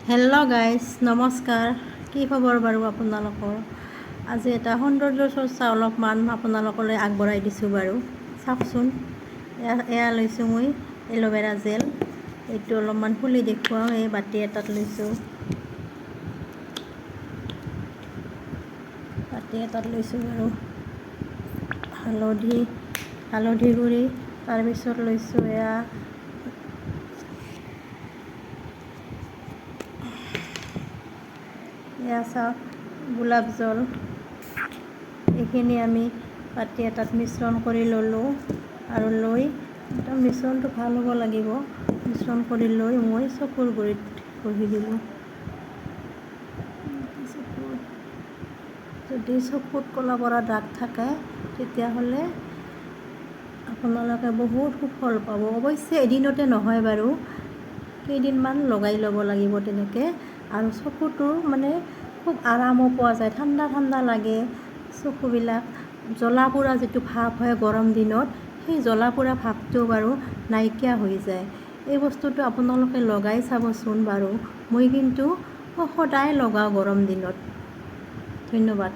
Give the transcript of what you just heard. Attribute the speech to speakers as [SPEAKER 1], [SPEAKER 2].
[SPEAKER 1] Hello' guys নমস্কাৰ। কি খবৰ বাৰু আপোনালোকৰ? আজি এটা সৌন্দৰ্য চৰ্চা অলপমান আপোনালোকলৈ আগবঢ়াই দিছোঁ বাৰু। চাওকচোন, এয়া লৈছোঁ মই এল'ভেৰা জেল। এইটো অলপমান খুলি দেখুৱাওঁ। এই বাতি এটাত লৈছোঁ, বাৰু হালধি গুড়ি, তাৰপিছত লৈছোঁ এয়া চাওক গোলাপ জল। এইখিনি আমি বাতি এটাত মিশ্ৰণ কৰি ল'লোঁ আৰু লৈ একদম মিশ্ৰণটো ভাল হ'ব লাগিব। মিশ্ৰণ কৰি লৈ মই চকুৰ গুৰিত ঘঁহি দিলোঁ। যদি চকুত ক'লা পৰা দাগ থাকে তেতিয়াহ'লে আপোনালোকে বহুত সুফল পাব। অৱশ্যে এদিনতে নহয় বাৰু, কেইদিনমান লগাই ল'ব লাগিব তেনেকৈ। আৰু চকুটো মানে খুব আৰামো পোৱা যায়, ঠাণ্ডা ঠাণ্ডা লাগে। চকুবিলাক জ্বলা পোৰা যিটো ভাৱ হয় গৰম দিনত, সেই জ্বলা পোৰা ভাৱটো বাৰু নাইকিয়া হৈ যায়। এই বস্তুটো আপোনালোকে লগাই চাবচোন বাৰু। মই কিন্তু সদায় লগাওঁ গৰম দিনত। ধন্যবাদ।